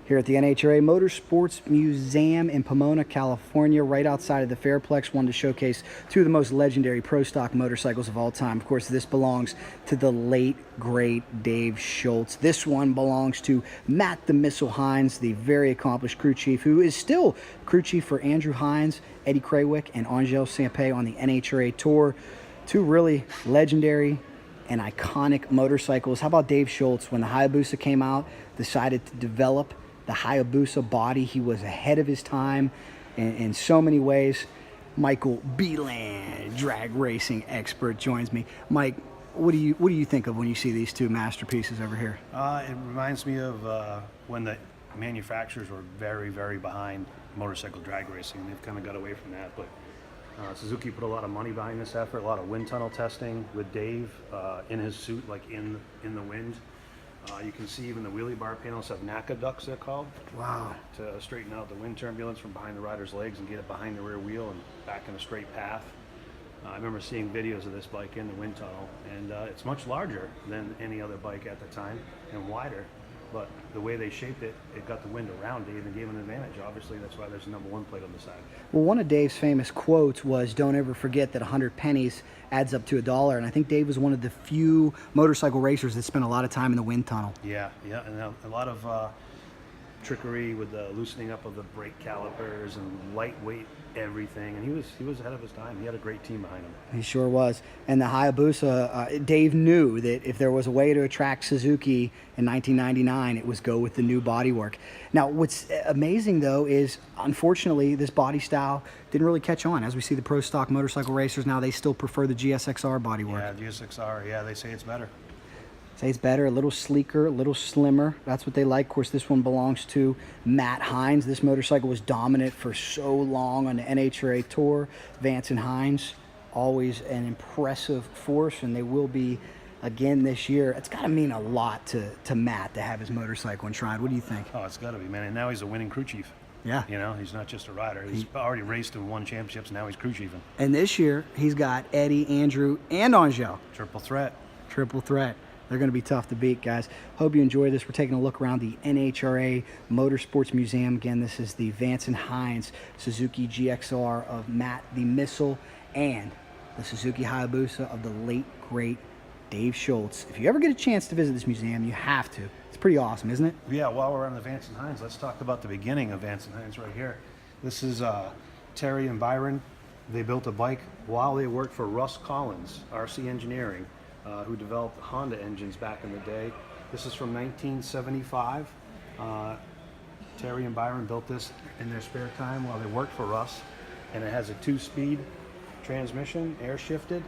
Here at the NHRA Motorsports Museum in Pomona, California, right outside of the Fairplex, wanted to showcase two of the most legendary pro stock motorcycles of all time. Of course, this belongs to the late, great Dave Schultz. This one belongs to Matt the Missile Heinz, the very accomplished crew chief, who is still crew chief for Andrew Heinz, Eddie Krawick, and Angel Sampé on the NHRA Tour. Two really legendary and iconic motorcycles. How about Dave Schultz? When the Hayabusa came out, decided to develop the Hayabusa body. He was ahead of his time in so many ways. Michael Beeland, drag racing expert, joins me. Mike, what do you think of when you see these two masterpieces over here? It reminds me of when the manufacturers were very, very behind motorcycle drag racing. They've kind of got away from that, but Suzuki put a lot of money behind this effort, a lot of wind tunnel testing with Dave in his suit, like in the wind. You can see even the wheelie bar panels have NACA ducts, they're called. Wow. To straighten out the wind turbulence from behind the rider's legs and get it behind the rear wheel and back in a straight path. I remember seeing videos of this bike in the wind tunnel, and it's much larger than any other bike at the time and wider. But the way they shaped it, it got the wind around Dave and gave him an advantage. Obviously, that's why there's a #1 plate on the side. Well, one of Dave's famous quotes was, "Don't ever forget that 100 pennies adds up to $1." And I think Dave was one of the few motorcycle racers that spent a lot of time in the wind tunnel. Yeah, and a lot of trickery with the loosening up of the brake calipers and lightweight everything, and he was ahead of his time. He had a great team behind him. He sure was. And the Hayabusa, Dave knew that if there was a way to attract Suzuki in 1999, it was go with the new bodywork. Now, what's amazing though is, unfortunately, this body style didn't really catch on. As we see the pro stock motorcycle racers now, they still prefer the GSXR bodywork. Yeah, GSXR. Yeah, they say it's better. Say it's better, a little sleeker, a little slimmer. That's what they like. Of course, this one belongs to Matt Heinz. This motorcycle was dominant for so long on the NHRA Tour. Vance and Heinz, always an impressive force, and they will be again this year. It's got to mean a lot to Matt to have his motorcycle enshrined. What do you think? Oh, it's got to be, man. And now he's a winning crew chief. Yeah. You know, he's not just a rider. He's already raced and won championships, and now he's crew chiefing. And this year, he's got Eddie, Andrew, and Angel. Triple threat. Triple threat. They're going to be tough to beat, guys. Hope you enjoy this. We're taking a look around the NHRA Motorsports Museum. Again, this is the Vance and Heinz Suzuki GXR of Matt the Missile and the Suzuki Hayabusa of the late, great Dave Schultz. If you ever get a chance to visit this museum, you have to. It's pretty awesome, isn't it? Yeah, while we're on the Vance and Heinz, let's talk about the beginning of Vance and Heinz right here. This is Terry and Byron. They built a bike while they worked for Russ Collins, RC Engineering, who developed Honda engines back in the day. This is from 1975. Terry and Byron built this in their spare time while they worked for Russ, and it has a 2-speed transmission, air shifted,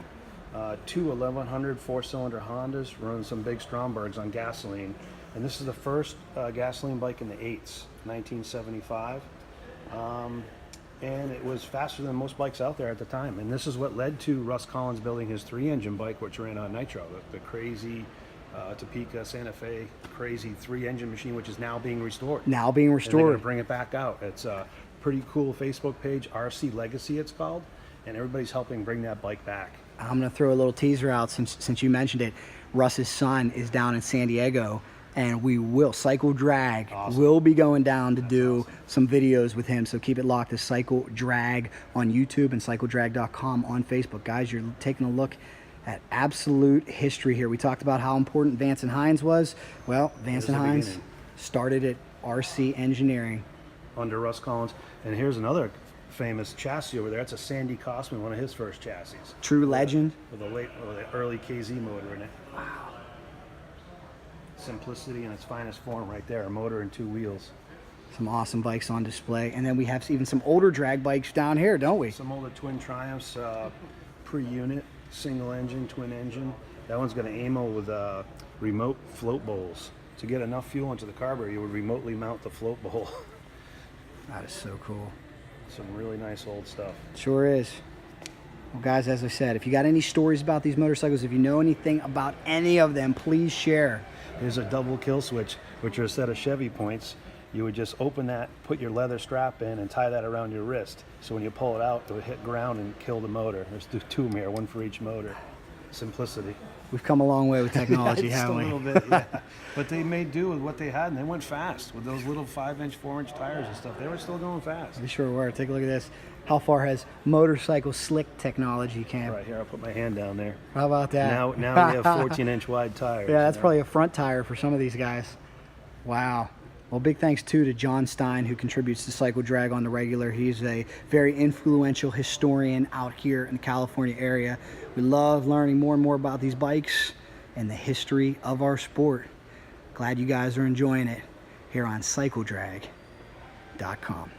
two 1100 4-cylinder Hondas running some big Strombergs on gasoline. And this is the first gasoline bike in the 8s, 1975. And it was faster than most bikes out there at the time. And this is what led to Russ Collins building his 3-engine bike, which ran on nitro, the crazy Topeka Santa Fe crazy 3-engine machine, which is now being restored. Now being And they're restored. gonna bring it back out. It's a pretty cool Facebook page, RC Legacy it's called, and everybody's helping bring that bike back. I'm going to throw a little teaser out since you mentioned it. Russ's son is down in San Diego, and CycleDrag Awesome. will be going down to do some videos with him. So keep it locked to CycleDrag on YouTube and CycleDrag.com on Facebook. Guys, you're taking a look at absolute history here. We talked about how important Vance and Heinz was. Well, Vance and Heinz started at RC Engineering under Russ Collins. And here's another famous chassis over there. It's a Sandy Kosman, one of his first chassis. True legend. With the early KZ motor in it. Wow. Simplicity in its finest form right there, a motor and 2 wheels. Some awesome bikes on display. And then we have even some older drag bikes down here, don't we? Some older Twin Triumphs, pre-unit, single engine, twin engine. That one's got an AMO with remote float bowls. To get enough fuel into the carburetor, you would remotely mount the float bowl. That is so cool. Some really nice old stuff. Sure is. Well, guys, as I said, if you got any stories about these motorcycles, if you know anything about any of them, please share. Here's a double kill switch, which are a set of Chevy points. You would just open that, put your leather strap in, and tie that around your wrist. So when you pull it out, it would hit ground and kill the motor. There's 2 of them here, 1 for each motor. simplicity. We've come a long way with technology, Just a haven't we? little bit, yeah. But they made do with what they had, and they went fast with those little 5-inch, 4-inch tires and stuff. They were still going fast. We sure were. Take a look at this. How far has motorcycle slick technology came? Right here, I'll put my hand down there. How about that? Now we have 14-inch wide tires. Yeah, that's you know? probably a front tire for some of these guys. Wow. Well, big thanks too to John Stein, who contributes to CycleDrag on the regular. He's a very influential historian out here in the California area. We love learning more and more about these bikes and the history of our sport. Glad you guys are enjoying it here on CycleDrag.com.